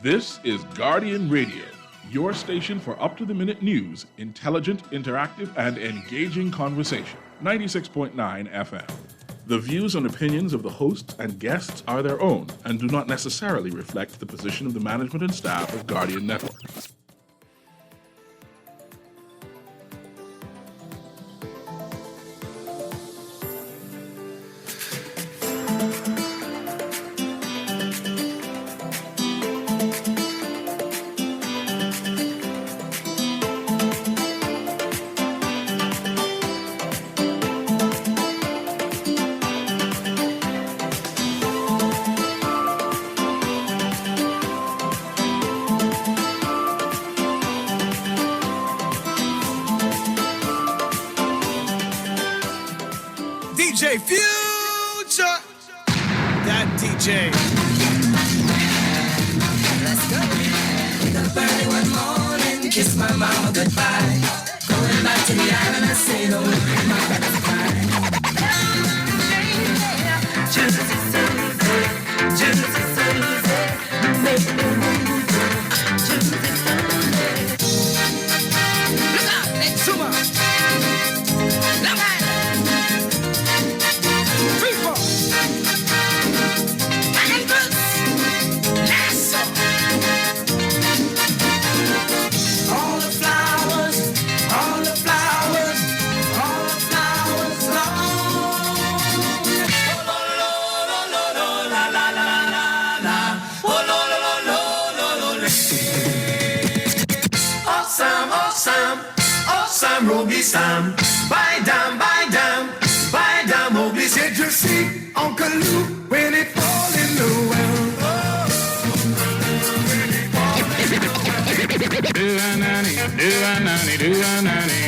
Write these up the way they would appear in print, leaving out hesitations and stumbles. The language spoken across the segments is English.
This is Guardian Radio, your station for up-to-the-minute news, intelligent, interactive, and engaging conversation. 96.9 FM. The views and opinions of the hosts and guests are their own and do not necessarily reflect the position of the management and staff of Guardian Network. DJ Future, that DJ. Let's go. The early one morning, kiss my mama goodbye. Going back to the island, I say no, my brother's fine. Jesus is so easy, Jesus is so easy, make me move. Jesus is so easy. Look out, next summer. Look out. Sam, Roby Sam, buy down, Moby said you see Uncle Lou when it fall in the well. Do-a-nanny,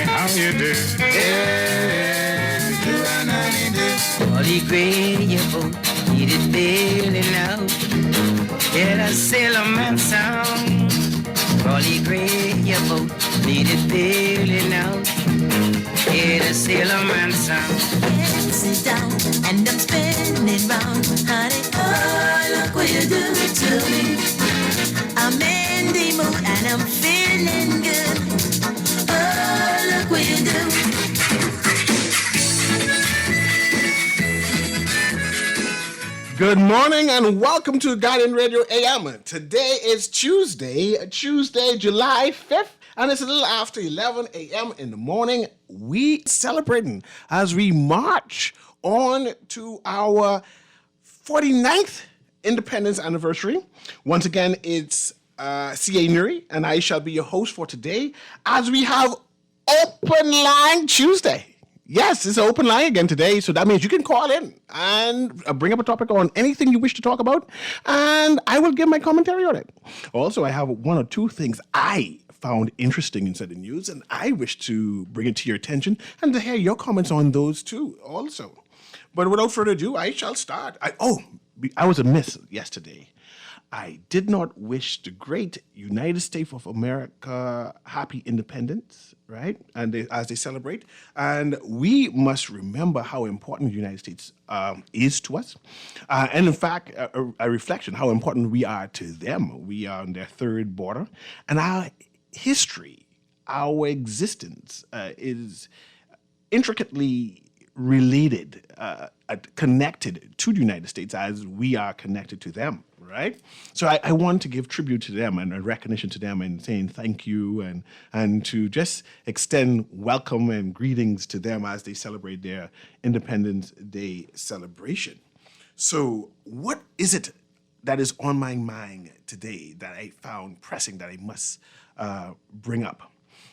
how you do? Yeah, do-a-nanny, do. Holy grail, your boat, need it bailing out. Get a sailorman sound. Holy grail, your boat, need it bailing out. Get a sailorman sound. Sit down and I'm spinning round, honey. Oh, look what you do to me. I'm in the mood and I'm feeling good. Oh, look what you do. Good morning and welcome to Guardian Radio AM. Today is Tuesday, July 5th. And it's a little after 11 a.m. in the morning. We celebrating as we march on to our 49th independence anniversary. Once again, it's CA Newry, and I shall be your host for today as we have Open Line Tuesday. Yes, it's an open line again today, so that means you can call in and bring up a topic on anything you wish to talk about, and I will give my commentary on it. Also, I have one or two things I found interesting in certain news, and I wish to bring it to your attention and to hear your comments on those too also. But without further ado, I shall start. I was amiss yesterday. I did not wish the great United States of America happy independence, right? And as they celebrate. And we must remember how important the United States is to us. And in fact, a reflection how important we are to them. We are on their third border. And our history, our existence is intricately related, connected to the United States as we are connected to them, right? So I want to give tribute to them and a recognition to them and saying thank you and to just extend welcome and greetings to them as they celebrate their Independence Day celebration. So what is it that is on my mind today that I found pressing that I must bring up?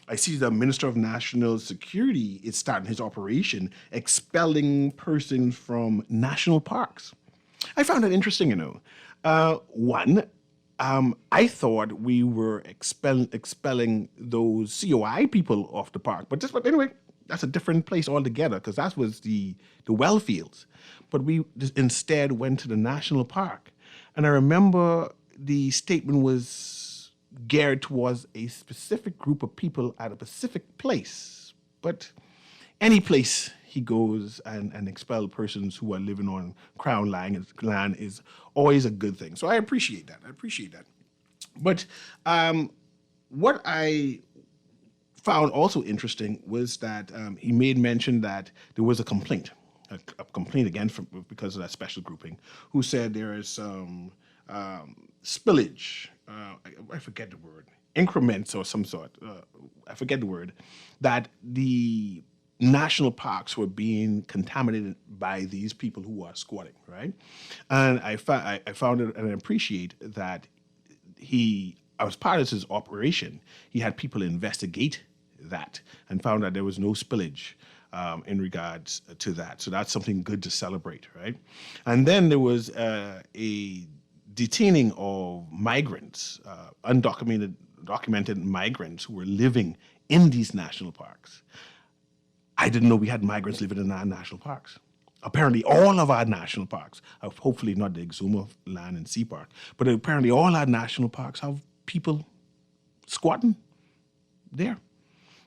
I see the Minister of National Security is starting his operation expelling persons from national parks. I found it interesting, One, I thought we were expelling those COI people off the park. But anyway, that's a different place altogether because that was the well fields. But we instead went to the national park. And I remember the statement was geared towards a specific group of people at a specific place. But any place he goes and expel persons who are living on Crown land is always a good thing. So I appreciate that. But what I found also interesting was that he made mention that there was a complaint again because of that special grouping, who said there is some spillage. I forget the word, increments or some sort. I forget the word, that the national parks were being contaminated by these people who are squatting, right? And I found it and I appreciate that as part of his operation, he had people investigate that and found that there was no spillage in regards to that. So that's something good to celebrate, right? And then there was a detaining of migrants, documented migrants who were living in these national parks. I didn't know we had migrants living in our national parks. Apparently, all of our national parks, hopefully not the Exuma Land and Sea Park, but apparently all our national parks have people squatting there.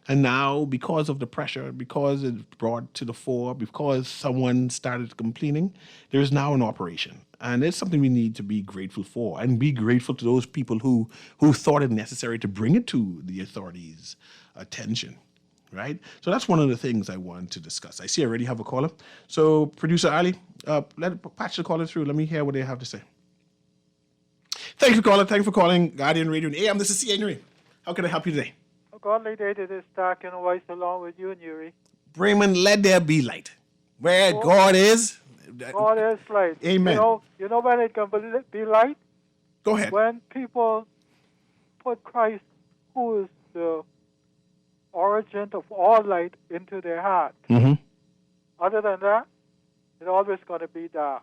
And now, because of the pressure, because it's brought to the fore, because someone started complaining, there is now an operation. And it's something we need to be grateful for, and be grateful to those people who thought it necessary to bring it to the authorities' attention, right? So that's one of the things I want to discuss. I see I already have a caller. So, Producer Ali, patch the caller through. Let me hear what they have to say. Thank you, caller. Thank you for calling Guardian Radio and AM. This is C.A. Newry. How can I help you today? Godly day to this dark and voice along with you, Newry. Bremen, let there be light. Where God is. God is light. Amen. You know when it can be light? Go ahead. When people put Christ, who is the origin of all light, into their heart. Mm-hmm. Other than that, it's always going to be dark.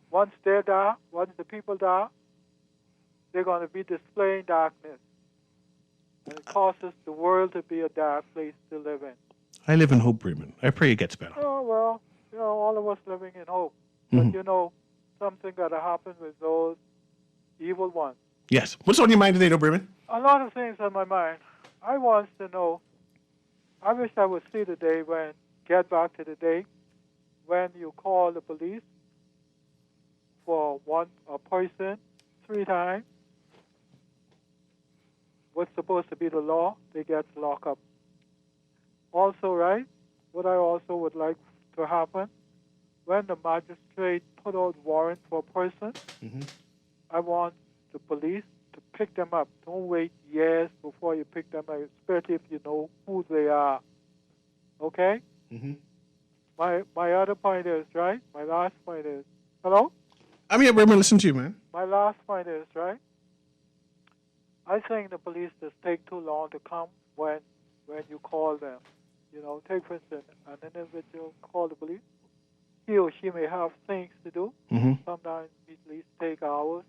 Once they're dark, once the people dark, they're going to be displaying darkness. And it causes the world to be a dark place to live in. I live in hope, Bremen. I pray it gets better. Oh, well, all of us living in hope. But, something got to happen with those evil ones. Yes. What's on your mind today, though, Bremen? A lot of things on my mind. I want to know, I wish I would see the day get back to the day when you call the police for a person 3 times. What's supposed to be the law, they get locked up. Also, right, what I also would like to happen, when the magistrate put out warrant for a person, I want the police to pick them up. Don't wait years before you pick them up, especially if you know who they are. Okay? Mm-hmm. My other point is, right, my last point is, hello? I'm here, Bremen. Listen to you, man. My last point is, right, I think the police just take too long to come when you call them. Take for instance, an individual call the police. He or she may have things to do. Mm-hmm. Sometimes police take hours.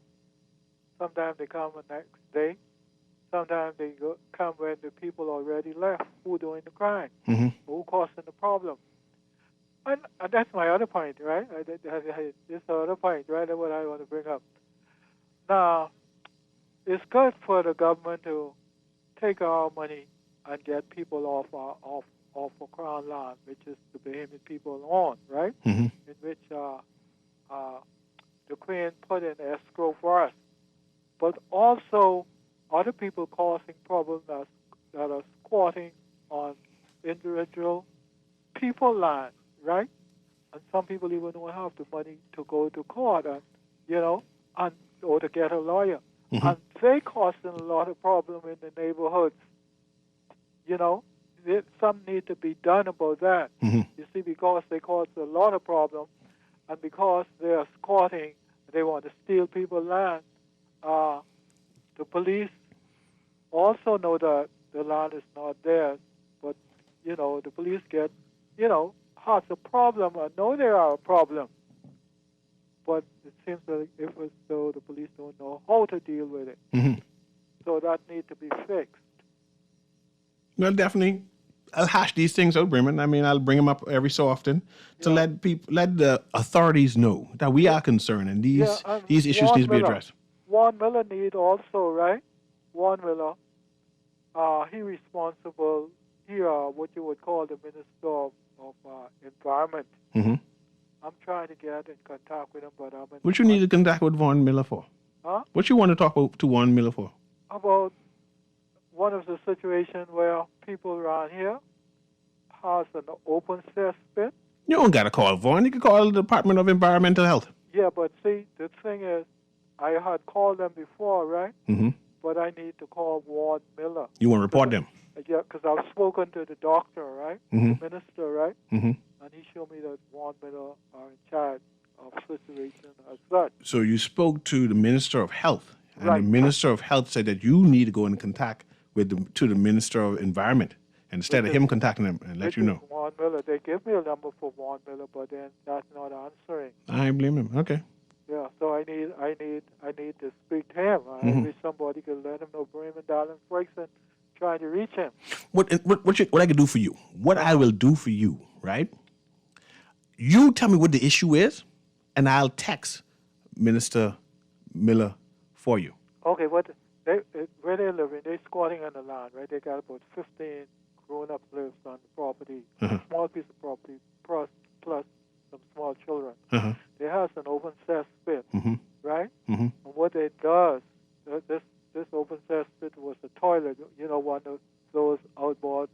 Sometimes they come the next day. Sometimes they come when the people already left who doing the crime, who causing the problem. And that's my other point, right? This is the other point, right? That's what I want to bring up. Now, it's good for the government to take our money and get people off of Crown land, which is the Bahamian people own, right? Mm-hmm. In which the Queen put in escrow for us. But also other people causing problems that are squatting on individual people land, right? And some people even don't have the money to go to court or to get a lawyer. Mm-hmm. And they causing a lot of problems in the neighborhoods. Some need to be done about that. Mm-hmm. You see, because they cause a lot of problems, and because they are squatting, they want to steal people's land. The police also know that the land is not theirs, but the police get has a problem. I know there are a problem, but it seems like as though the police don't know how to deal with it. Mm-hmm. So that needs to be fixed. Well, definitely. I'll hash these things out, Bremen. I mean, I'll bring them up every so often to let the authorities know that we are concerned and these issues need to be addressed. Warren Miller need also, right? Warren Miller, he responsible. He what you would call the Minister of Environment. Mm-hmm. I'm trying to get in contact with him, but I'm in. What you need to contact with Warren Miller for? Huh? What you want to talk to Warren Miller for? about one of the situations where people around here has an open cesspit. You don't got to call Vaughan. You can call the Department of Environmental Health. Yeah, but see, the thing is, I had called them before, right? Mm-hmm. But I need to call Ward Miller. You want to report them? Yeah, because I've spoken to the doctor, right? Mm-hmm. The minister, right? Mm-hmm. And he showed me that Ward Miller are in charge of situation as such. So you spoke to the Minister of Health, and Right. the Minister of Health said that you need to go in contact with the Minister of Environment instead of him contacting them and let you know. Ward Miller, they gave me a number for Ward Miller, but then that's not answering. I blame him. Okay. Yeah, so I need to speak to him. I wish somebody could let him know Bremen Darling breaks and trying to reach him. What I can do for you? What I will do for you, right? You tell me what the issue is, and I'll text Minister Miller for you. Okay, where they're living, they're squatting on the land, right? They got about 15 grown-up lives on the property, a small piece of property, plus some small children. They have an open cesspit, right? And what they does, this open cesspit was a toilet, one of those outboard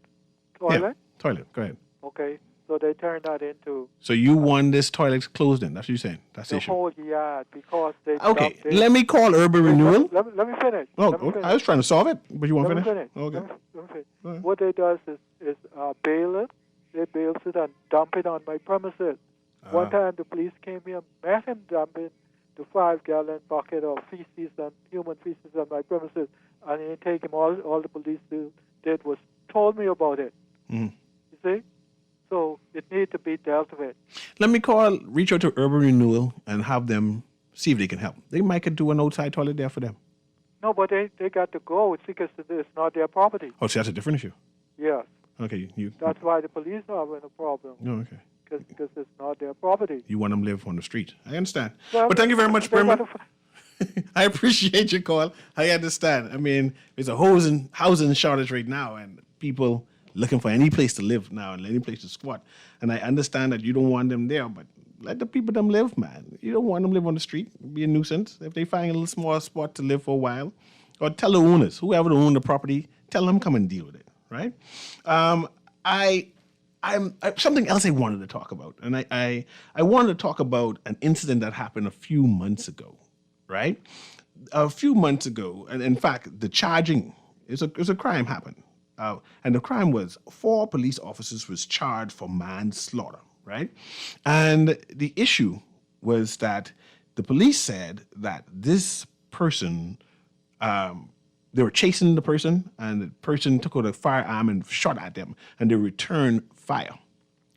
toilets. Yeah, toilet. Go ahead. Okay, so they turned that into So you want this toilet closed in? That's what you're saying? That's the the issue. whole yard because they. Okay, they, let me call Urban Renewal. Let me finish. Oh, Let me finish. I was trying to solve it, but you want to Let me finish? finish. Okay. Let me finish. Go ahead. What they does is bail it. They bails it and dump it on my premises. One time the police came here, met him dumping the 5-gallon bucket of feces and human feces on my premises, and he didn't take him. All the police did was told me about it. You see? So it needs to be dealt with. Let me reach out to Urban Renewal and have them see if they can help. They might could do an outside toilet there for them. No, but they got to go. It's because it's not their property. Oh, so that's a different issue. Yes. Okay, you. That's why the police are having a problem. Oh, okay. Because it's not their property. You want them to live on the street. I understand. Well, but thank you very much, they Berman. gotta I appreciate your call. I understand. I mean, there's a housing shortage right now, and people looking for any place to live now and any place to squat. And I understand that you don't want them there, but let the people them live, man. You don't want them to live on the street. It'd be a nuisance. If they find a little small spot to live for a while, or tell the owners, whoever own the property, tell them come and deal with it, right? Something else I wanted to talk about, and I wanted to talk about an incident that happened a few months ago, right? A few months ago, and in fact, the charging is a crime happened, and the crime was 4 police officers was charged for manslaughter, right? And the issue was that the police said that this person, they were chasing the person, and the person took out a firearm and shot at them, and they returned fire,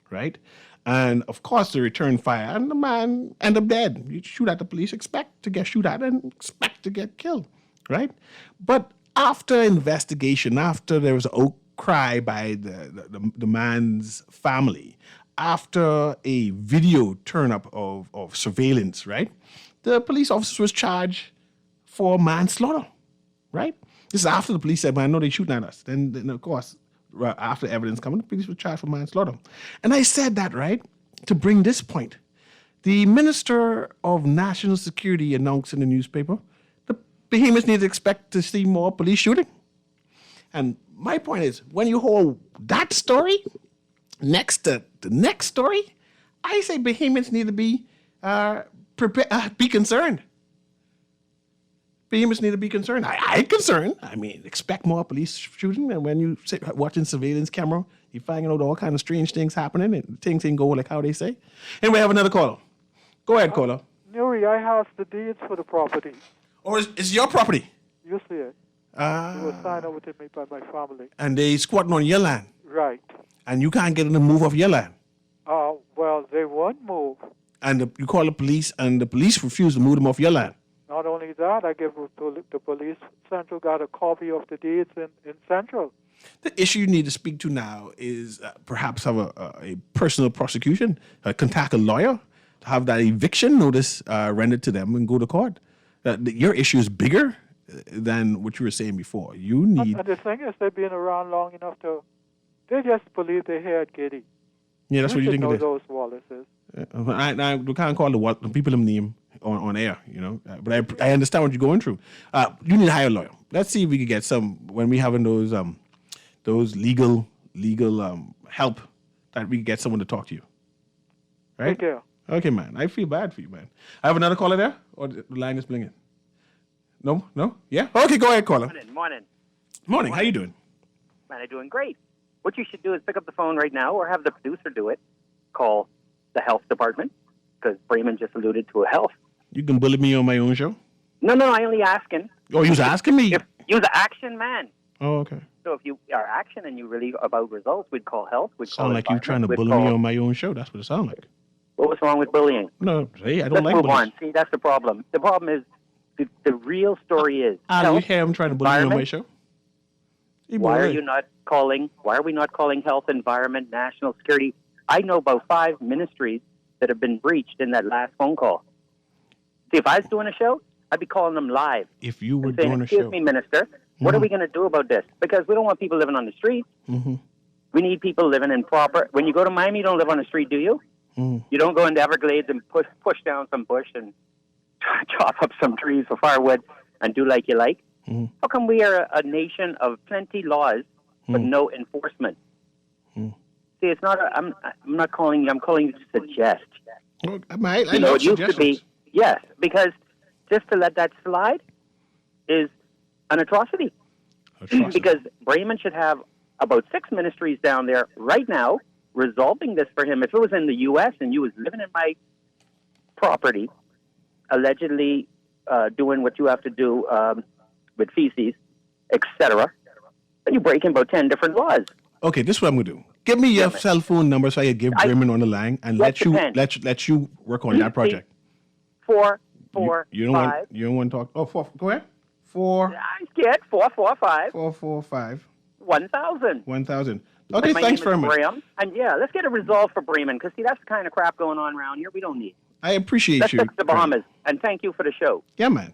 right? And of course, they returned fire, and the man ended up dead. You shoot at the police, expect to get shot at, and expect to get killed, right? But after investigation, after there was an outcry by the man's family, after a video turn up of surveillance, right? The police officer was charged for manslaughter, right? This is after the police said, man, no, they're shooting at us. Then of course, after evidence coming, the police were charged for manslaughter. And I said that, right, to bring this point. The Minister of National Security announced in the newspaper, the behemoths need to expect to see more police shooting. And my point is, when you hold that story next to the next story, I say behemoths need to be concerned. Behemoths need to be concerned. I'm concerned. I mean, expect more police shooting. And when you sit watching surveillance camera, you're finding out all kind of strange things happening and things ain't go like how they say. Anyway, I have another caller. Go ahead, caller. Newry, I have the deeds for the property. Or it's your property? You see it. It was signed over to me by my family. And they squatting on your land? Right. And you can't get them to move off your land? Well, they won't move. And you call the police, and the police refuse to move them off your land? Not only that, I give the police Central got a copy of the deeds in Central. The issue you need to speak to now is perhaps have a personal prosecution, contact a lawyer, have that eviction notice rendered to them and go to court. Your issue is bigger than what you were saying before. You need... And the thing is, they've been around long enough to... They just believe they heard giddy. Yeah, that's what you think know it is. those Wallaces. We can't call the people them name on air, but I understand what you're going through. You need to hire a lawyer. Let's see if we can get some when we having those legal help that we can get someone to talk to you. Right? Take care. Okay, man. I feel bad for you, man. I have another caller there, or the line is blinging. No? Yeah? Okay, go ahead, caller. Morning. How you doing? Man, I'm doing great. What you should do is pick up the phone right now or have the producer do it. Call the health department because Bremen just alluded to a health. You can bully me on my own show? No, I only asking. Oh, you was asking me? If you're the action man. Oh, okay. So if you are action and you really about results, we'd call health. We'd call Sound like you trying to bully me on my own show. That's what it sounds like. What was wrong with bullying? No, see, I don't Let's like move bullies. on. See, that's the problem. The problem is the real story is Ali, you health, hear him trying to bully me on my show? Why are we not calling health, environment, national security? I know about 5 ministries that have been breached in that last phone call. See, if I was doing a show, I'd be calling them live. If you were and saying, doing a excuse show. me, minister, what are we going to do about this? Because we don't want people living on the streets. Mm-hmm. We need people living in proper... When you go to Miami, you don't live on the street, do you? Mm. You don't go into Everglades and push down some bush and chop up some trees for firewood and do like you like. Mm. How come we are a nation of plenty laws but no enforcement? See, it's not. I'm not calling you. I'm calling you to suggest. Well, I You know, it used to suggestions. be yes, because just to let that slide is an atrocity. Because Bremen should have about 6 ministries down there right now resolving this for him. If it was in the U.S. and you was living in my property, allegedly doing what you have to do with feces, etc., then you're breaking about 10 different laws. Okay, this is what I'm gonna do. Give me your cell phone number so I can give Bremen on the line and let you work on that project. 445. You don't want to talk. Oh, 4. Go ahead. 4. I'm scared. 445. 445. 1,000. 1,000. Okay, My thanks name very is much. Graham. And yeah, let's get it resolved for Bremen because see, that's the kind of crap going on around here we don't need. I appreciate Let's you. fix the Bahamas. And thank you for the show. Yeah, man.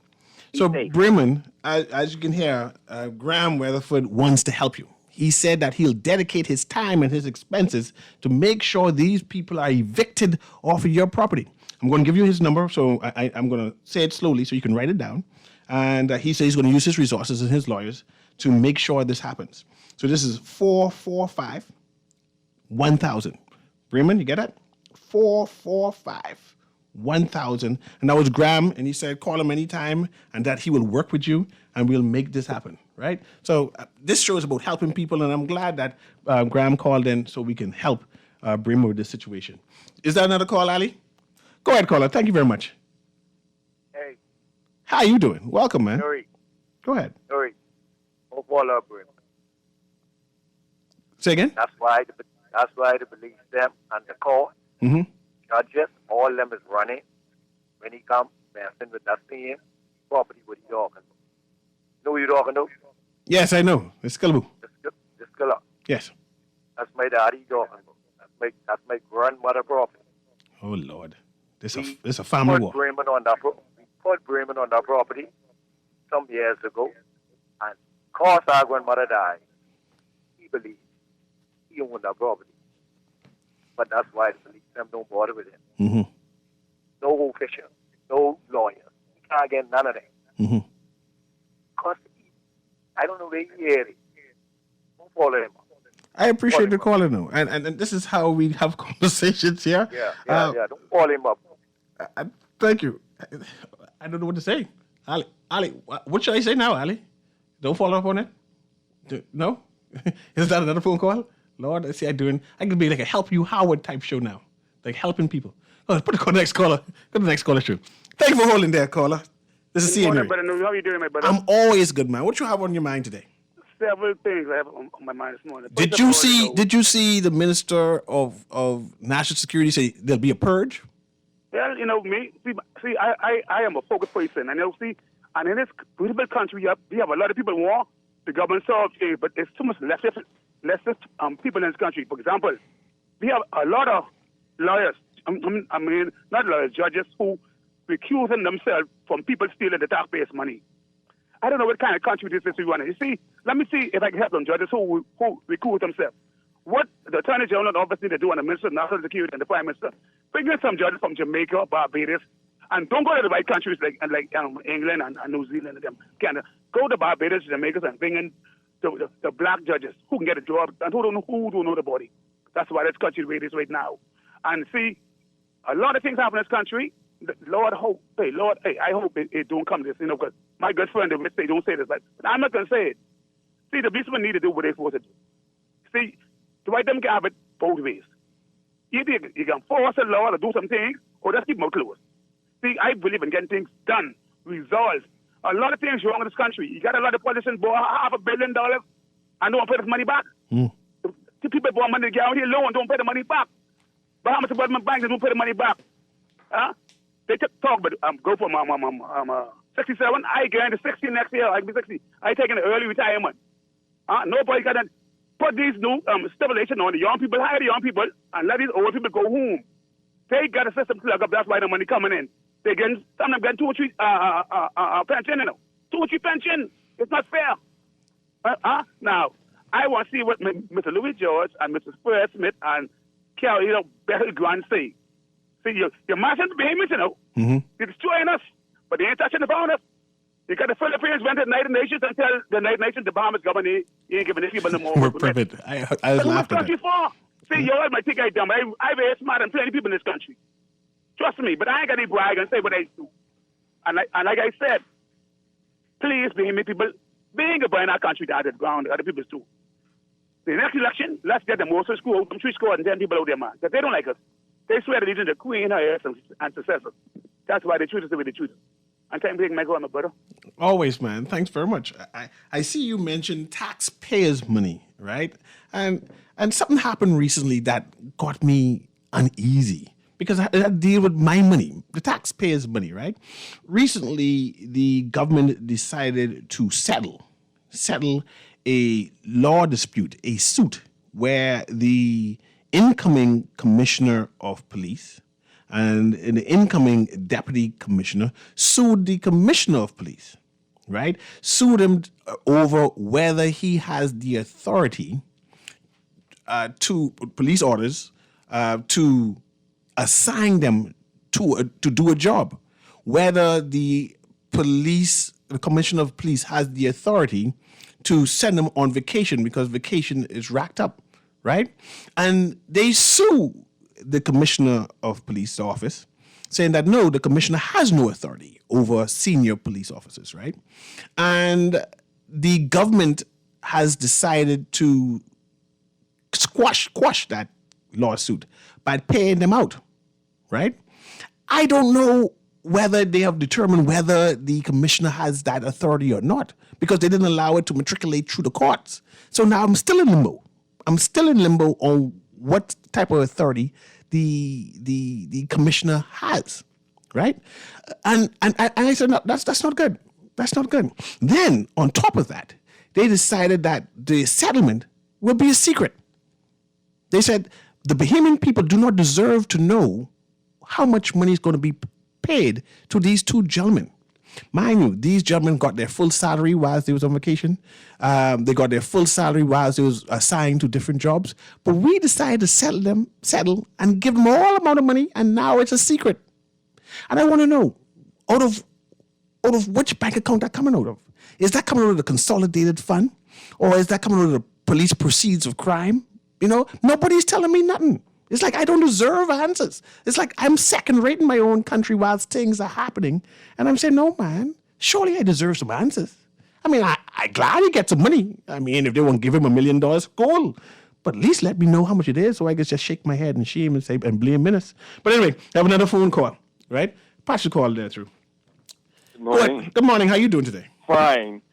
So safe. Bremen, as you can hear, Graham Weatherford wants to help you. He said that he'll dedicate his time and his expenses to make sure these people are evicted off of your property. I'm going to give you his number, so I'm going to say it slowly so you can write it down. And he says he's going to use his resources and his lawyers to make sure this happens. So this is 445 1000. Bremen, you get that? 445 1000. And that was Graham, and he said call him anytime and that he will work with you and we'll make this happen, right? So this show is about helping people, and I'm glad that Graham called in so we can help Bremen with this situation. Is that another call, Ali? Go ahead, caller. Thank you very much. Hey. How you doing? Welcome, man. Newry. Go ahead. Newry. Football up, Bremen. Say again? That's why the police them and the court, judges, all of them is running. When he come, messing with that same property with the dog. Know what you're talking about? Yes, I know. It's Skilbu. The Skilla. Yes. That's my daddy talking about. That's my grandmother property. Oh, Lord. This is a family war. We put Bremen on that property some years ago. And cause our grandmother died. He believed he owned that property. But that's why the police them don't bother with him. Mm-hmm. No official, no lawyer. He can't get none of that. Mm-hmm. Because I don't know where he is. Don't follow him. I appreciate the caller, though. And this is how we have conversations here. Yeah. Don't call him up. Thank you. I don't know what to say. Ali, what should I say now, Ali? Don't follow up on it? No? Is that another phone call? Lord, I could be like a Help You Howard type show now. Like helping people. Oh, put the next caller. Go to the next caller through. Thank you for holding there, caller. This is CNA. How are you doing, my brother? I'm always good, man. What you have on your mind today? Several things I have on my mind this morning. Did you see the Minister of National Security say there'll be a purge? Well, I am a focused person, and and in this beautiful country, we have a lot of people who want the government solve things, but there's too much leftist people in this country. For example, we have a lot of lawyers. Not lawyers, judges who recusing themselves from people stealing the taxpayers' money. I don't know what kind of country this is we want. You see, let me see if I can help them judges who recuse themselves. what the Attorney General and office need to do, and the Minister of National Security and the Prime Minister, bring in some judges from Jamaica, Barbados, and don't go to the white countries like England and New Zealand and them, Canada. Go to Barbados, Jamaica, and bring in the black judges who can get a job and who don't know the body. That's why this country is right now. And see, a lot of things happen in this country. Lord, I hope it don't come to this, because my good friend, they don't say this, but I'm not going to say it. See, the policemen need to do what they're supposed to do. See, the white them can have it both ways. Either you can force the law to do some things, or just keep them closed. See, I believe in getting things done, resolved. A lot of things wrong in this country. You got a lot of politicians borrow $500 million and don't pay this money back. The people borrow money to get out here loan and don't pay the money back. Bahamas Development Bank, they don't pay the money back. They talk about go from 67. I get into 60 next year. I can be 60. I taking an early retirement. Nobody got to put these new stimulation on the young people, hire the young people, and let these old people go home. They got a system to plug up. That's why the money coming in. They getting some of them getting 2 or 3 pension. 2 or 3 pension. It's not fair. Now I want to see what Mr. Louis George and Mr. Spurs Smith and Kelly Better Grant say. See, you're marching the payments, You're destroying us, but they ain't touching the bonus. You got the Philippines went to the United Nations and tell the United Nations, the Bahamas government, he ain't giving these people no more. We're perfect. I laughed at that. See, y'all might think I dumb. I'm very smart and plenty of people in this country. Trust me, but I ain't got any brag and say what I do. And like I said, please, people, being a in our country down to the ground, other people's too. The next election, let's get them also school, 3 score and 10 people out there, man. Because they don't like us. They swear that he's the queen, her heirs and successors. That's why they treat us the way they treat us. And time to make my brother. Always, man. Thanks very much. I see you mentioned taxpayers' money, right? And something happened recently that got me uneasy because I deal with my money, the taxpayers' money, right? Recently, the government decided to settle a law dispute, a suit where the incoming commissioner of police and the incoming deputy commissioner sued the commissioner of police, right? Sued him over whether he has the authority to police orders to assign them to do a job, whether the commissioner of police has the authority to send them on vacation because vacation is racked up, right? And they sue the commissioner of police office, saying that no, the commissioner has no authority over senior police officers, right? And the government has decided to quash that lawsuit by paying them out, right? I don't know whether they have determined whether the commissioner has that authority or not, because they didn't allow it to matriculate through the courts. So now I'm still in limbo. On what type of authority the commissioner has, right? And I said, no, that's not good. That's not good. Then on top of that, they decided that the settlement will be a secret. They said the Bahamian people do not deserve to know how much money is going to be paid to these 2 gentlemen. Mind you, these gentlemen got their full salary whilst they was on vacation. They got their full salary whilst they was assigned to different jobs. But we decided to settle and give them all amount of money, and now it's a secret. And I want to know, out of which bank account that coming out of? Is that coming out of the consolidated fund? Or is that coming out of the police proceeds of crime? Nobody's telling me nothing. It's like I don't deserve answers. It's like I'm second-rating my own country whilst things are happening. And I'm saying, no, man, surely I deserve some answers. I mean, I glad he gets some money. I mean, if they won't give him $1 million, cool. But at least let me know how much it is so I can just shake my head in shame and say, and blame Minutes. But anyway, I have another phone call, right? Pass the call there through. Good morning. Good morning. How you doing today? Fine.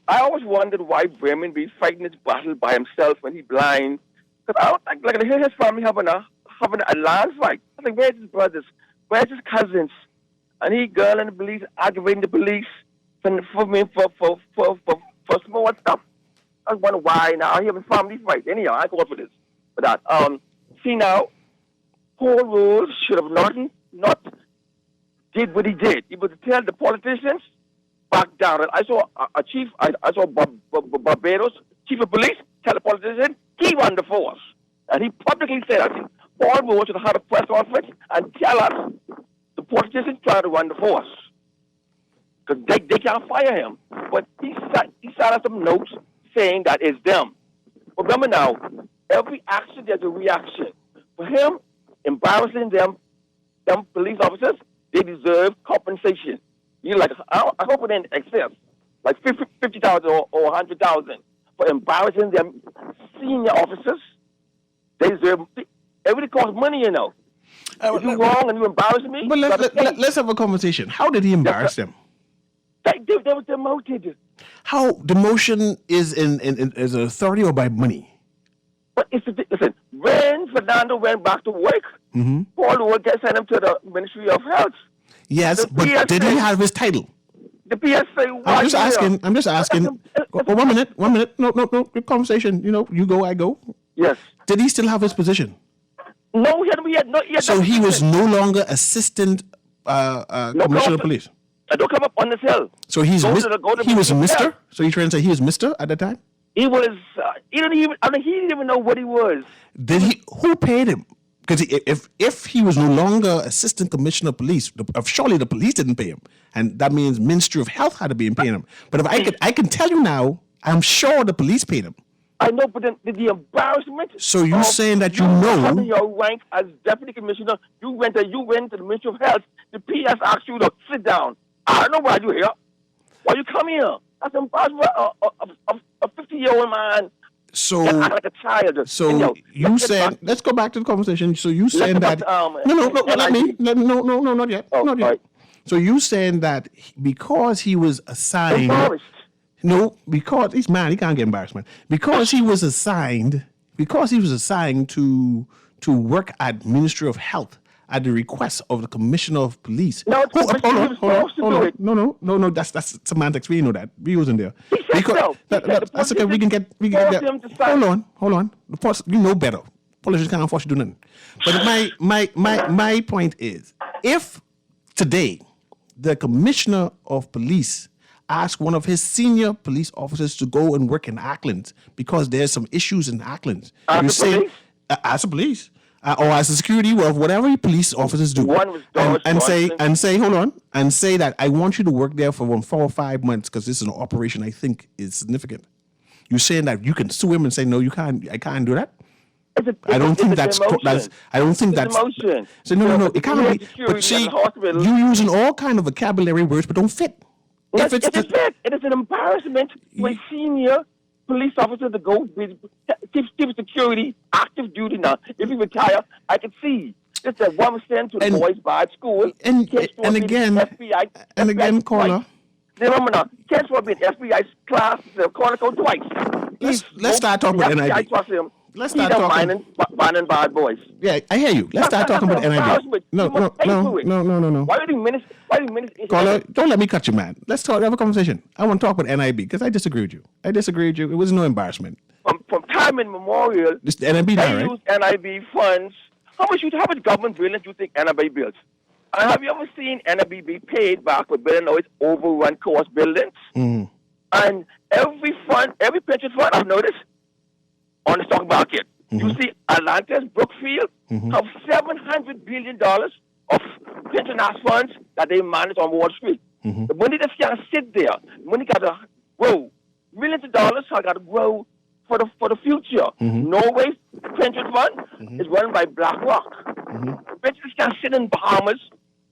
I always wondered why Bremen be fighting this battle by himself when he's blind. Because I don't like to hear his family having a land fight. I think, where's his brothers? Where's his cousins? And he girl and the police aggravating the police for small stuff. I wonder why now I have a family fight. Anyhow, I go for this. For that. See now, Paul Rose should have not did what he did. He was to tell the politicians back down. I saw I saw Barbados chief of police tell the politician he won the force. And he publicly said, I think Paul Moore should have had a press conference and tell us the politicians trying to run the force. Because they can't fire him. But he signed some notes saying that it's them. But remember now, every action, there's a reaction. For him, embarrassing them police officers, they deserve compensation. You like, I hope it didn't excess, like 50,000 or 100,000 for embarrassing them senior officers. They deserve. Everything costs money, you know. If you're wrong and you embarrass me, but let's have a conversation. How did he embarrass them? They were demoted. How demotion is in an authority or by money? But listen, when Fernando went back to work, Paul would get sent him to the Ministry of Health. Yes, but PSA, did he have his title? The PSA. I'm just asking. One minute. No. Good conversation. You know, you go, I go. Yes. Did he still have his position? No, he had not yet. So he was no longer assistant commissioner of police. I don't come up on this hill. So he was Mr. So you're trying to say he was Mr. at that time? He was. He didn't even know what he was. Did he? Who paid him? Because if he was no longer assistant commissioner of police, surely the police didn't pay him, and that means Ministry of Health had to be paying him. But if I can tell you now, I'm sure the police paid him. I know, but then the embarrassment. So you're saying that you know your rank as deputy commissioner, you went to the Ministry of Health. The PS asked you to sit down. I don't know why you're here. Why you come here? That's embarrassment a 50-year-old man. So like a child. So you saying? Let's go back to the conversation. So you saying that? No, not yet. Oh, not yet. Right. So you saying that because he was assigned? No, because he's mad. He can't get embarrassment because he was assigned. Because he was assigned to work at Ministry of Health at the request of the Commissioner of Police. No, hold on. No. That's semantics. We know that. We wasn't there. That's okay. We can get. Hold on. You know better. Politicians can't force you to do nothing. But my point is, if today the Commissioner of Police asked one of his senior police officers to go and work in Ackland because there's some issues in Ackland, you say as a police. Or as a security of whatever police officers do, and say, hold on, and say that I want you to work there for 4 or 5 months because this is an operation I think is significant. You're saying that you can sue him and say no, you can't. I can't do that. I don't think that's. I don't think that's. So no. It can't be. But see, you using all kind of vocabulary words, but don't fit. Yes, it is an embarrassment for a senior police officer to go keep security, active duty now. If he retire, I can see. It's a 1% to the boys by school. And again, FBI, caller. Remember now, Kent's will be in FBI's class, the Chronicle twice. Let's start talking about NIB. Let's start talking. Binding bad boys. Yeah, I hear you. Let's start talking about NIB. No. Why do you minutes? Caller, don't let me cut you, man. Let's have a conversation. I want to talk about NIB because I disagree with you. It was no embarrassment. From time immemorial, this the NIB now, right? Use NIB funds. How much government billions do you think NIB builds? And have you ever seen NIB be paid back for building its overrun cost buildings? Mm. And every pension fund, I've noticed, on the stock market, you see Atlantis, Brookfield, have $700 billion of pension funds that they manage on Wall Street. The money just can't sit there. The money got to grow. Millions of dollars have got to grow for the future. Norway's pension fund is run by BlackRock. The pensions can't sit in Bahamas.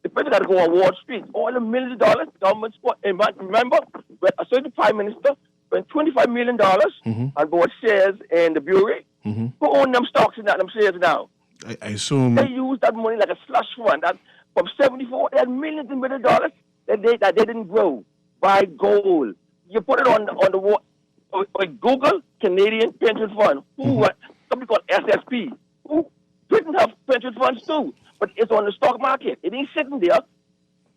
The pension got to go on Wall Street. All the millions of dollars, the government spent. Remember, when a certain prime minister spent $25 million on bought shares in the Bureau. Who own them stocks and them shares now? I assume they use that money like a slush fund. That from '74, they had millions and millions of dollars that they didn't grow. Buy gold. You put it on the wall. Google Canadian Pension Fund. Something called SSP. Who didn't have pension funds too, but it's on the stock market. It ain't sitting there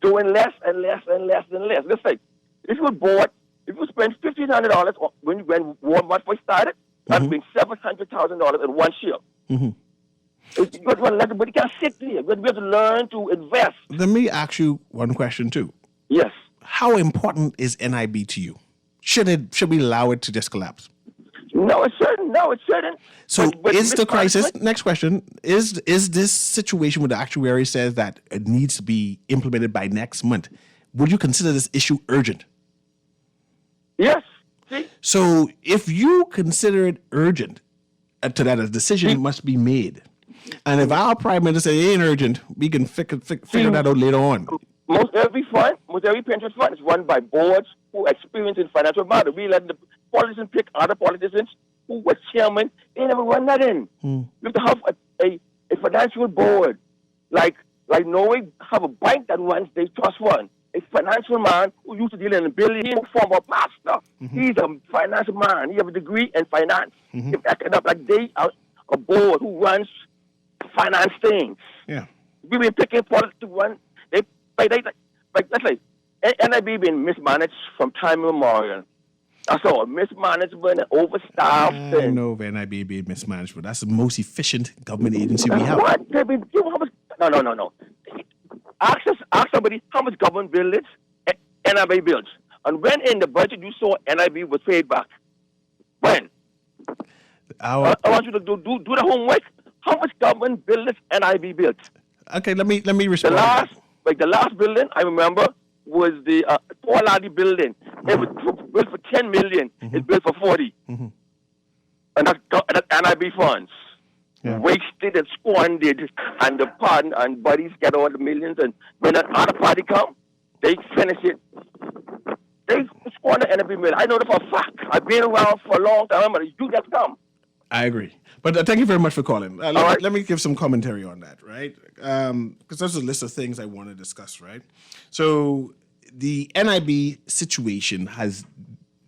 doing less and less and less and less. Let's say if you spend $1,500 when Walmart first started, that's been $700,000 in one share. But you can't sit there. We have to learn to invest. Let me ask you one question too. Yes. How important is NIB to you? Should we allow it to just collapse? No, it shouldn't. No, it shouldn't. So But is the crisis, mismanagement- next question, is this situation where the actuary says that it needs to be implemented by next month, would you consider this issue urgent? Yes. See? So if you consider it urgent, to that a decision must be made. And if our prime minister say it ain't urgent, we can figure that out later on. Most every pension fund is run by boards who experience in financial matters. We let the politicians pick other politicians who were chairman. They never run that in. You have to have a financial board. Like Norway have a bank that runs the trust fund. A financial man who used to deal in a billion, former pastor. He's a financial man. He has a degree in finance. If that end up like they are a board who runs finance things. Yeah. We've been picking politics to run. Let's say, NIB been mismanaged from time immemorial. That's all. Mismanagement and overstaffed. I know of NIB being mismanaged, but that's the most efficient government agency we have. What? No. Ask somebody how much government builds NIB builds. And when in the budget you saw NIB was paid back? When? I want you to do the homework. How much government builds NIB built? Okay, let me respond. The last building I remember was the Pauladi building. It was built for 10 million. It's built for 40. And that's NIB funds. Yeah. Wasted and squandered, and the partner and buddies get all the millions. And when the other party come, they finish it. They squander NIB million. I know that for a fact. I've been around for a long time, but you just come. I agree. But thank you very much for calling. Let me give some commentary on that, right? Because there's a list of things I want to discuss, right? So the NIB situation has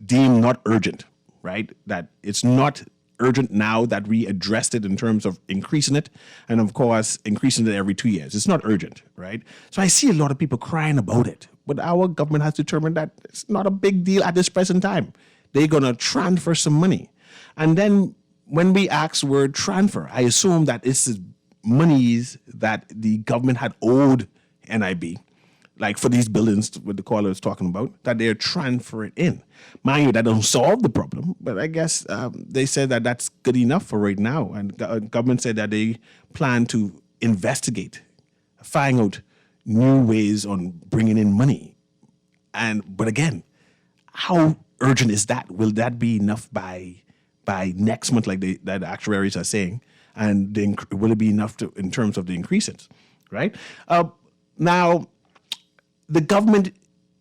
deemed not urgent, right? That it's not urgent now that we addressed it in terms of increasing it, and of course, increasing it every 2 years. It's not urgent, right? So I see a lot of people crying about it, but our government has determined that it's not a big deal at this present time. They're going to transfer some money. And then when we ask the word transfer, I assume that this is monies that the government had owed NIB, like for these buildings, what the caller is talking about, that they're transferring in. Mind you, that don't solve the problem, but I guess they said that that's good enough for right now. And government said that they plan to investigate, find out new ways on bringing in money. But again, how urgent is that? Will that be enough by next month, like that the actuaries are saying? And will it be enough in terms of the increases, right? Now, the government,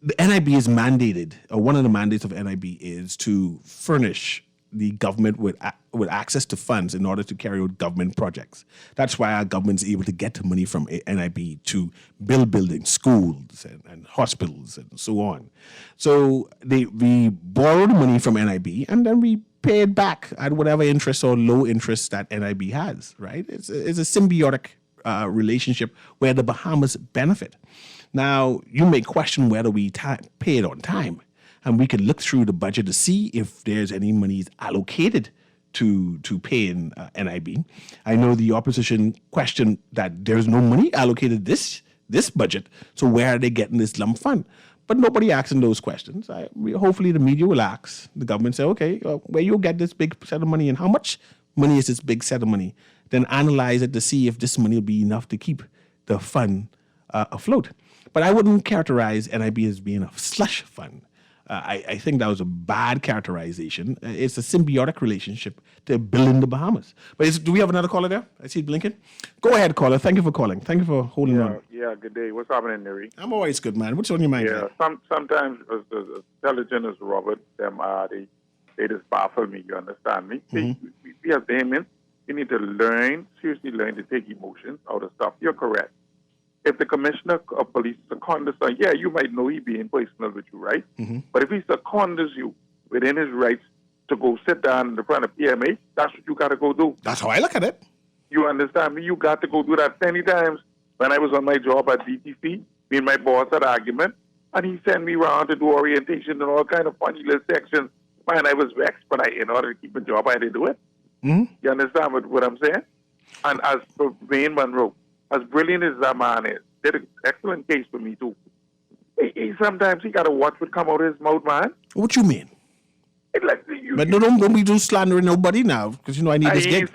the NIB is mandated, or one of the mandates of NIB is to furnish the government with access to funds in order to carry out government projects. That's why our government is able to get money from NIB to build buildings, schools, and hospitals, and so on. So we borrow the money from NIB, and then we pay it back at whatever interest or low interest that NIB has, right? It's a symbiotic relationship where the Bahamas benefit. Now, you may question whether we pay it on time, and we can look through the budget to see if there's any monies allocated to pay in NIB. I know the opposition questioned that there's no money allocated this budget, so where are they getting this lump fund? But nobody asking those questions. Hopefully the media will ask. The government say, okay, where you get this big set of money and how much money is this big set of money? Then analyze it to see if this money will be enough to keep the fund afloat. But I wouldn't characterize NIB as being a slush fund. I think that was a bad characterization. It's a symbiotic relationship to building the Bahamas. But do we have another caller there? I see it blinking. Go ahead, caller. Thank you for calling. Thank you for holding on. Yeah, good day. What's happening, Newry? I'm always good, man. What's on your mind? Yeah, sometimes as intelligent as Robert, they just baffle me, you understand me? Mm-hmm. We as laymen, we need to seriously learn to take emotions out of stuff. You're correct. If the commissioner of police seconds, yeah, you might know he being personal with you, right? Mm-hmm. But if he seconds you within his rights to go sit down in the front of PMA, that's what you got to go do. That's how I look at it. You understand me? You got to go do that. Many times when I was on my job at DTC, me and my boss had an argument, and he sent me around to do orientation and all kind of funny little sections. Man, I was vexed, but in order to keep a job, I had to do it. Mm-hmm. You understand what I'm saying? And as for Wayne Monroe, as brilliant as that man is, did an excellent case for me too. Sometimes he got to watch what come out of his mouth, man. What you mean? Like you But don't be do slandering nobody now, because I need this gig.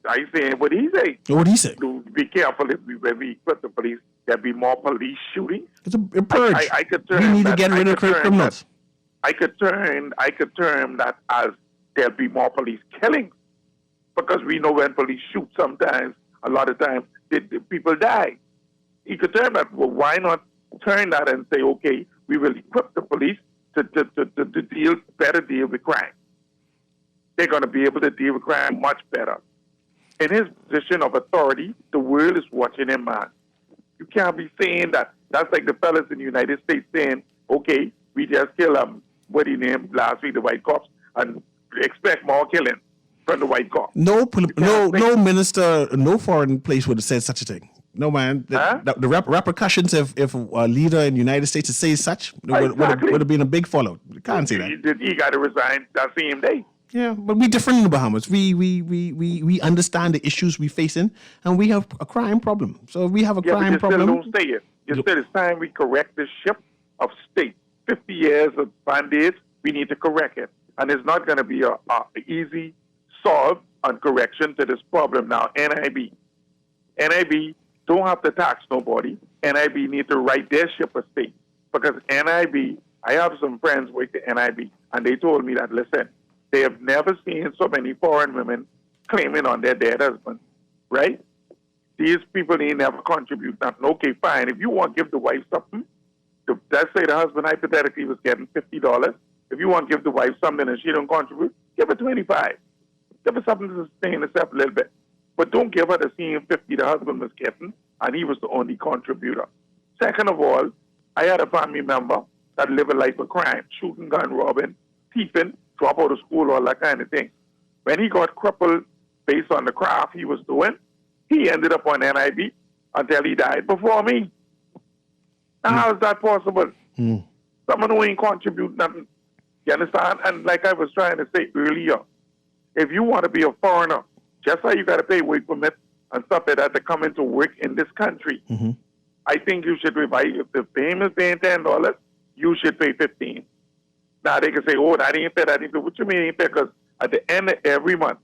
I saying what he say. What he say? Be careful when we equip the police. There'll be more police shootings. It's a purge. I could turn we need that, to get rid of criminals. I could term that as there'll be more police killings, because we know when police shoot, sometimes a lot of times the people die. He could term that. Well, why not turn that and say, okay, we will equip the police to better deal with crime. They're going to be able to deal with crime much better. In his position of authority, the world is watching him, man. You can't be saying that. That's like the fellas in the United States saying, okay, we just killed what he named last week, the white cops, and expect more killing from the white cops. No minister, no foreign place would have said such a thing. No, man. The repercussions if a leader in the United States says such would have been a big fallout. You can't say that. He got to resign that same day. Yeah, but we different in the Bahamas. We understand the issues we facing, and we have a crime problem. So if we have a crime problem. Still don't say it. It's time we correct this ship of state. 50 years of band-aids, we need to correct it. And it's not going to be a easy solve on correction to this problem. Now, NIB don't have to tax nobody. NIB need to right their ship of state. Because NIB, I have some friends with the NIB, and they told me that, listen, they have never seen so many foreign women claiming on their dead husband, right? These people, they never contribute nothing. Okay, fine. If you want to give the wife something, let's say the husband hypothetically was getting $50. If you want to give the wife something and she don't contribute, give her $25. Give her something to sustain herself a little bit. But don't give her the same $50 the husband was getting, and he was the only contributor. Second of all, I had a family member that lived a life of crime, shooting, gun robbing, thieving, drop out of school, all that kind of thing. When he got crippled based on the craft he was doing, he ended up on NIB until he died before me. Now, how is that possible? Someone who ain't contribute nothing. You understand? And like I was trying to say earlier, if you want to be a foreigner, just how you got to pay work permit and stuff like that to come into work in this country, I think you should revise. If the payment is paying $10, you should pay $15. Now, they can say, oh, that ain't fair, that ain't fair. What you mean ain't fair? Because at the end of every month,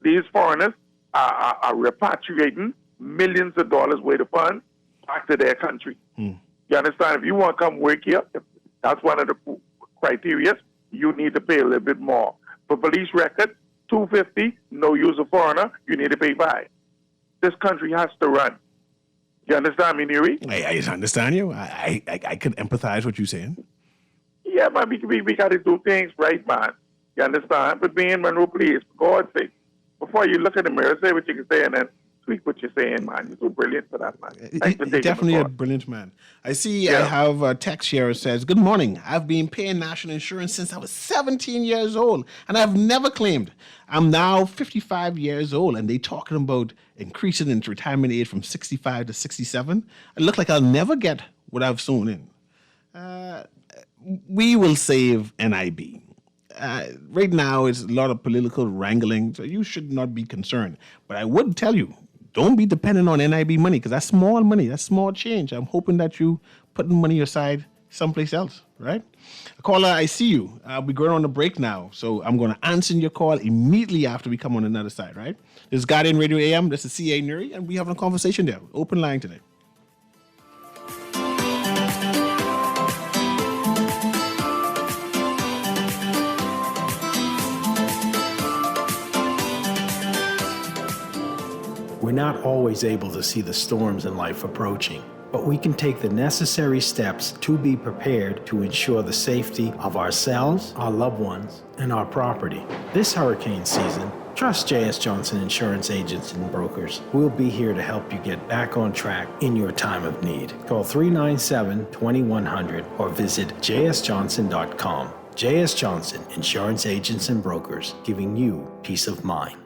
these foreigners are repatriating millions of dollars worth of funds back to their country. You understand? If you want to come work here, if that's one of the criteria, you need to pay a little bit more. For police record, $250, no use of foreigner, you need to pay $5. This country has to run. You understand me, Newry? I understand you. I can empathize what you're saying. Yeah, man, we got to do things right, man. You understand? But being Monroe, please, for God's sake, before you look in the mirror, say what you can say and then tweak what you're saying, man. You're so brilliant for that, man. Thanks for taking definitely a brilliant man. I see I have a text here that says, good morning. I've been paying national insurance since I was 17 years old, and I've never claimed. I'm now 55 years old, and they talking about increasing the retirement age from 65 to 67. I look like I'll never get what I've sown in. We will save NIB. Right now, it's a lot of political wrangling, so you should not be concerned. But I would tell you, don't be dependent on NIB money, because that's small money, that's small change. I'm hoping that you put the money aside someplace else, right? Caller, I see you. We're going on a break now, so I'm going to answer your call immediately after we come on another side, right? This is Guardian Radio AM, this is CA Newry, and we're having a conversation there. Open line today. We're not always able to see the storms in life approaching, but we can take the necessary steps to be prepared to ensure the safety of ourselves, our loved ones, and our property. This hurricane season, trust J.S. Johnson Insurance Agents and Brokers. We'll be here to help you get back on track in your time of need. Call 397-2100 or visit jsjohnson.com. J.S. Johnson Insurance Agents and Brokers, giving you peace of mind.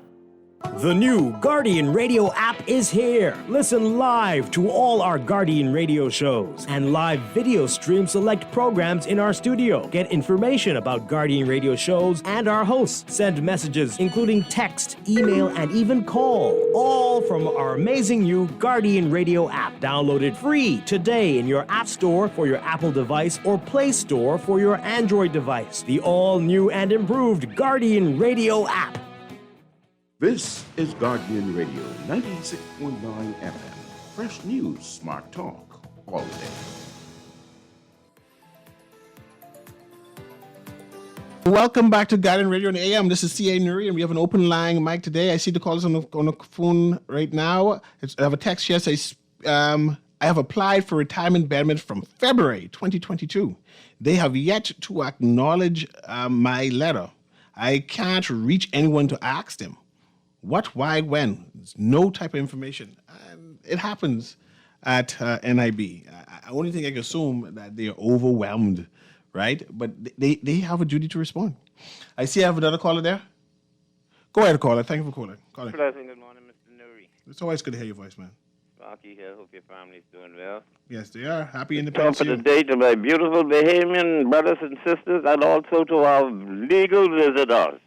The new Guardian Radio app is here. Listen live to all our Guardian Radio shows and live video stream select programs in our studio. Get information about Guardian Radio shows and our hosts. Send messages, including text, email, and even call. All from our amazing new Guardian Radio app. Download it free today in your App Store for your Apple device or Play Store for your Android device. The all-new and improved Guardian Radio app. This is Guardian Radio 96.9 FM. Fresh news, smart talk, all day. Welcome back to Guardian Radio and AM. This is C.A. Newry, and we have an open line mic today. I see the callers on the phone right now. I have a text here that says, I have applied for retirement benefit from February 2022. They have yet to acknowledge my letter. I can't reach anyone to ask them. What, why, when? There's no type of information. It happens at NIB. I only think I can assume that they are overwhelmed, right? But they have a duty to respond. I see I have another caller there. Go ahead, caller. Thank you for calling. Pleasant. Good morning, Mr. Newry. It's always good to hear your voice, man. Rocky here. Hope your family's doing well. Yes, they are. Happy Independence Top of Day. the day to my beautiful Bahamian brothers and sisters, and also to our legal visitors.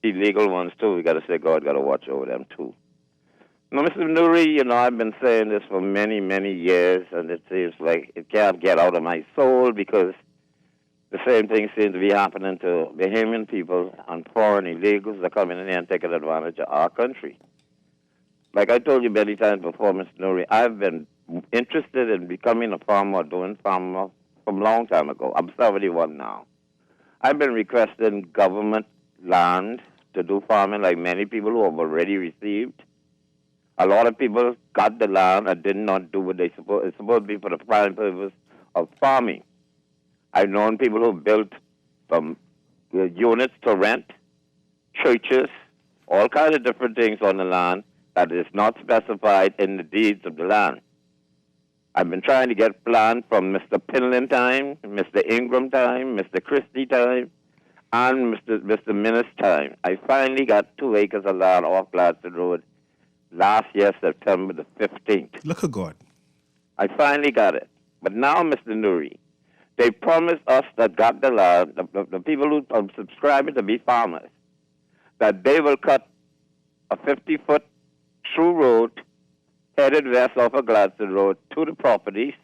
Illegal ones, too. We got to say God got to watch over them, too. Now, Mr. Newry, I've been saying this for many, many years, and it seems like it can't get out of my soul because the same thing seems to be happening to Bahamian people and foreign illegals that come in here and taking advantage of our country. Like I told you many times before, Mr. Newry, I've been interested in becoming a farmer, doing farmer from a long time ago. I'm 71 now. I've been requesting government land to do farming like many people who have already received. A lot of people got the land and did not do what they supposed. It's supposed to be for the prime purpose of farming. I've known people who built units to rent, churches, all kinds of different things on the land that is not specified in the deeds of the land. I've been trying to get plan from Mr. Pinland time, Mr. Ingram time, Mr. Christie time, and Mr. Minnis time. I finally got 2 acres of land off Gladstone Road last year, September the 15th. Look at God. I finally got it. But now, Mr. Newry, they promised us that got the land, the people who are subscribing to be farmers, that they will cut a 50-foot through road headed west off of Gladstone Road to the properties,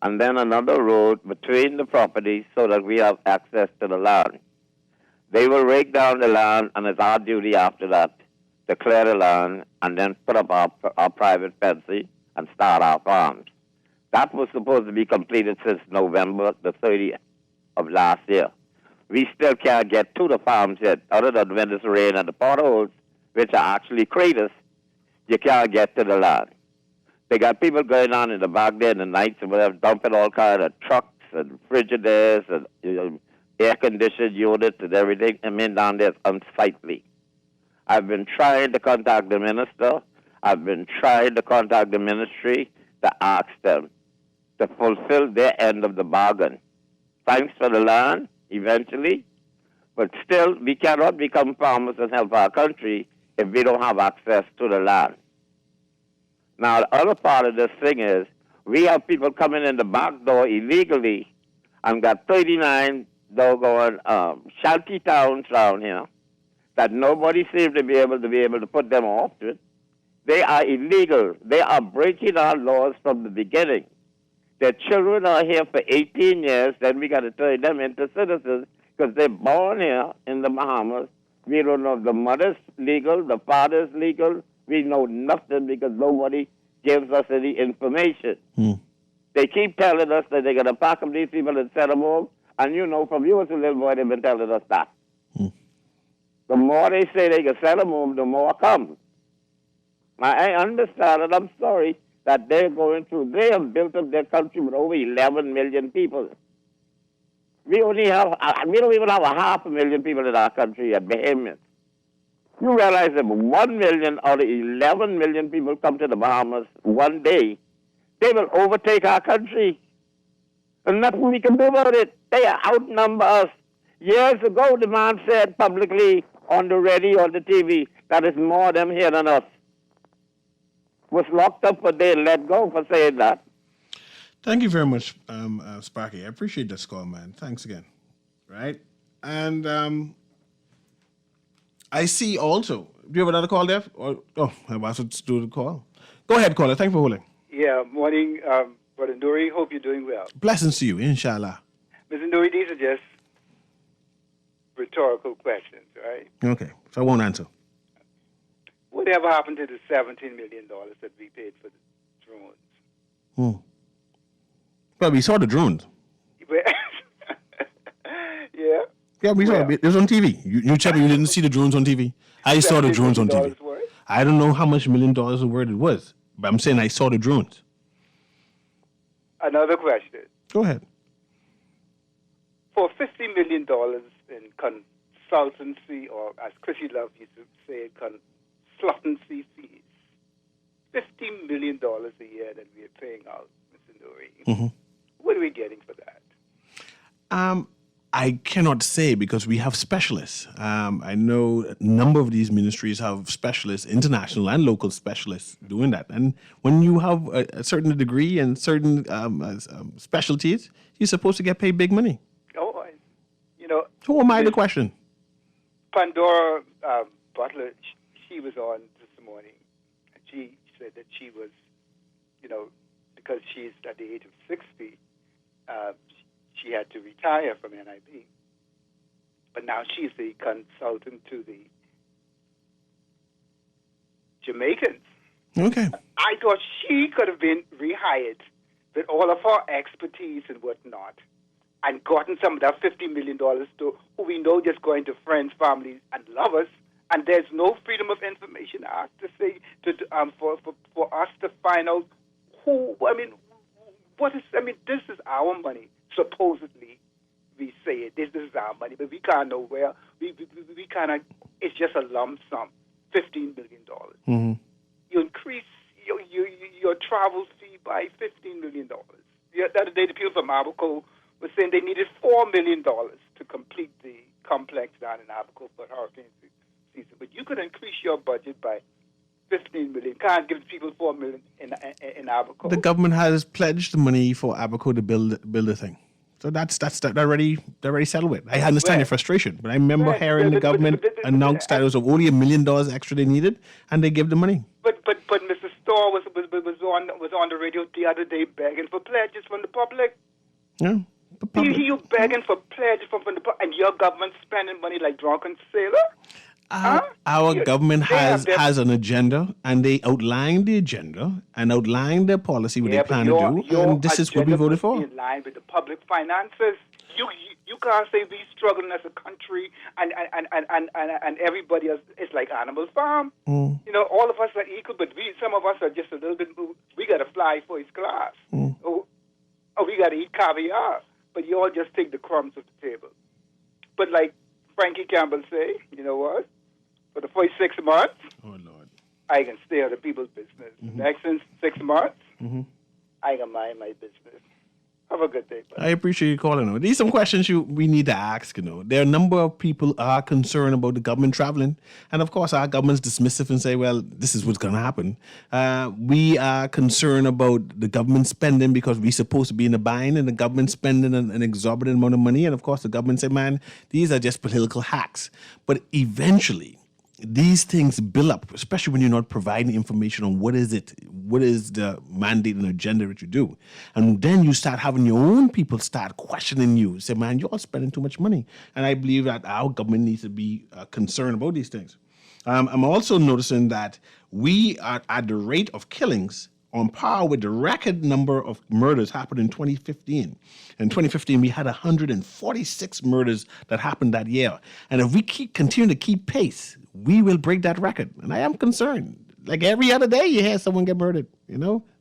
and then another road between the properties so that we have access to the land. They will rake down the land, and it's our duty after that to clear the land and then put up our private fencing and start our farms. That was supposed to be completed since November the 30th of last year. We still can't get to the farms yet, other than when it's rain and the potholes, which are actually craters, you can't get to the land. They got people going on in the back there in the nights and whatever, dumping all kinds of trucks and Frigidaires and air-conditioned units and everything. Down there, it's unsightly. I've been trying to contact the minister. I've been trying to contact the ministry to ask them to fulfill their end of the bargain. Thanks for the land, eventually, but still, we cannot become farmers and help our country if we don't have access to the land. Now, the other part of this thing is we have people coming in the back door illegally and got 39 doggone shanty towns around here that nobody seems to be able to put them off it. They are illegal. They are breaking our laws from the beginning. Their children are here for 18 years, then we got to turn them into citizens because they're born here in the Bahamas. We don't know if the mother's legal, the father's legal. We know nothing because nobody gives us any information. They keep telling us that they're going to pack up these people and send them home. And from you as a little boy, they've been telling us that. The more they say they can send them home, the more come. I understand, and I'm sorry that they're going through. They have built up their country with over 11 million people. We don't even have 500,000 people in our country yet, Bahamians. You realize that 1 million out of 11 million people come to the Bahamas one day, they will overtake our country. And nothing we can do about it. They outnumber us. Years ago, the man said publicly on the radio, on the TV, that is more of them here than us. Was locked up for day and let go for saying that. Thank you very much, Sparky. I appreciate this call, man. Thanks again. Right? And I see also, do you have another call there? I was to do the call. Go ahead, caller. Thanks for holding. Yeah, morning, Brother Newry. Hope you're doing well. Blessings to you, inshallah. Mr. Newry, these are just rhetorical questions, right? Okay, so I won't answer. Whatever happened to the $17 million that we paid for the drones? Well, we saw the drones. Yeah? Yeah, we saw it. It was on TV. You tell me you didn't see the drones on TV? I saw the drones on TV. Worth? I don't know how much $1 million worth it was, but I'm saying I saw the drones. Another question. Go ahead. For $50 million in consultancy, or as Chrissy Love used to say, consultancy fees, $50 million a year that we are paying out, Mr. Newry. What are we getting for that? I cannot say because we have specialists. I know a number of these ministries have specialists, international and local specialists doing that. And when you have a certain degree and certain specialties, you're supposed to get paid big money. Oh, you know. Who am I to question? Pandora Butler, she was on this morning. And she said that she was, because she's at the age of 60, she had to retire from NIB. But now she's the consultant to the Jamaicans. Okay. I thought she could have been rehired with all of her expertise and whatnot and gotten some of that $50 million to who we know just going to friends, families, and lovers. And there's no Freedom of Information Act to say for us to find out who. This is our money. Supposedly, we say it. This is our money, but we can't know where. We kind of. It's just a lump sum, $15 million. You increase your travel fee by $15 million. The other day, the people from Abaco were saying they needed $4 million to complete the complex down in Abaco for hurricane season. But you could increase your budget by $15 million. Can't give people $4 million in Abaco. The government has pledged money for Abaco to build a thing. So that's already settled with. I understand your frustration, but I remember hearing the government announce that it was only $1 million extra they needed, and they gave the money. But Mr. Storr was on the radio the other day begging for pledges from the public. Yeah. You begging for pledges from the public, and your government spending money like drunken sailor? Our government has an agenda, and they outlined the agenda and outlined their policy, what they plan to do, and this is what we voted for. In line with the public finances. You can't say we struggling as a country and everybody else. It's like Animal Farm. All of us are equal, but some of us are just a little bit. We got to fly first class. Oh, we got to eat caviar, but you all just take the crumbs off the table. But like Frankie Campbell say, you know what? For the first 6 months, I can stay out of people's business. Next 6 months, I can mind my business. Have a good day. Buddy. I appreciate you calling. These are some questions we need to ask. There are a number of people are concerned about the government traveling, and of course our government's dismissive and say, well, this is what's going to happen. We are concerned about the government spending because we're supposed to be in a bind, and the government spending an exorbitant amount of money, and of course the government say, man, these are just political hacks. But eventually, these things build up, especially when you're not providing information on what is the mandate and agenda that you do. And then you start having your own people start questioning you. Say, man, you're spending too much money. And I believe that our government needs to be concerned about these things. I'm also noticing that we are at the rate of killings on par with the record number of murders happened in 2015. In 2015, we had 146 murders that happened that year. And if we continue to keep pace, we will break that record. And I am concerned. Like every other day, you hear someone get murdered.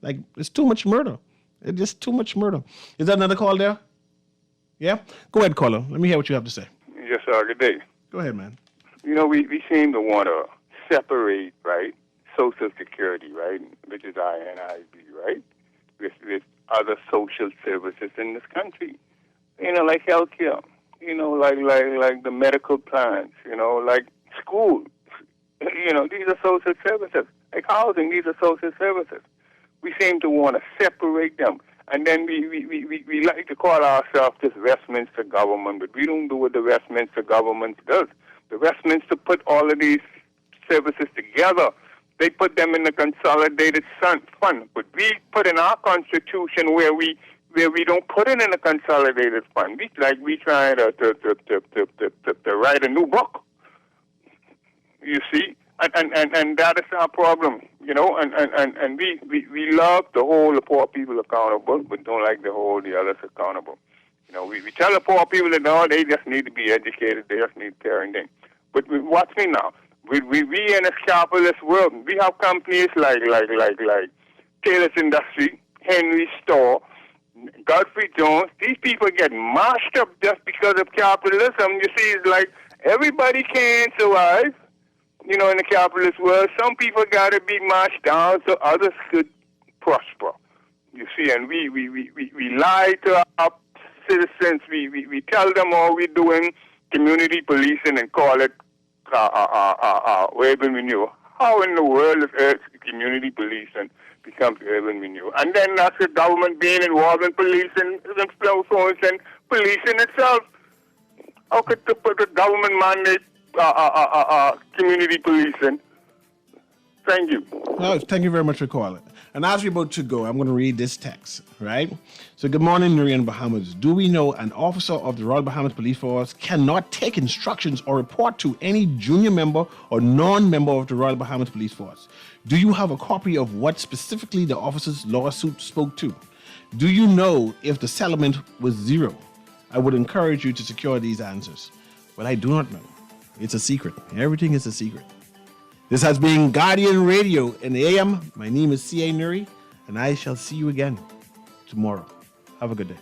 Like it's too much murder. It's just too much murder. Is that another call there? Yeah? Go ahead, caller. Let me hear what you have to say. Yes, sir. Good day. Go ahead, man. We seem to want to separate, right, Social Security, right, which is INIB, right, with other social services in this country. Like healthcare, like the medical plans, like school. You know, these are social services. Like housing, these are social services. We seem to want to separate them. And then we like to call ourselves this Westminster government, but we don't do what the Westminster government does. The Westminster put all of these services together. They put them in the consolidated fund. But we put in our constitution where we don't put it in a consolidated fund. We try to write a new book. You see? And that is our problem, you know, and we love to hold the poor people accountable, but don't like to hold the others accountable. You know, we tell the poor people that no, they just need to be educated, they just need parenting. But watch me now. We in a capitalist world. We have companies like Taylor's Industry, Henry Store, Godfrey Jones. These people get mashed up just because of capitalism. You see, it's like everybody can't survive. You know, in the capitalist world, some people got to be marched down so others could prosper. You see, and we lie to our citizens. We tell them all we're doing community policing and call it urban renewal. How in the world is community policing becomes urban renewal? And then that's the government being involved in policing and phones and policing itself. How could the government mandate community policing? Thank you. Well, thank you very much for calling. And as we're about to go, I'm going to read this text, right? So, good morning, Newry and Bahamas. Do we know an officer of the Royal Bahamas Police Force cannot take instructions or report to any junior member or non-member of the Royal Bahamas Police Force? Do you have a copy of what specifically the officer's lawsuit spoke to? Do you know if the settlement was zero? I would encourage you to secure these answers. But I do not know. It's a secret. Everything is a secret. This has been Guardian Radio in the AM. My name is C.A. Newry, and I shall see you again tomorrow. Have a good day.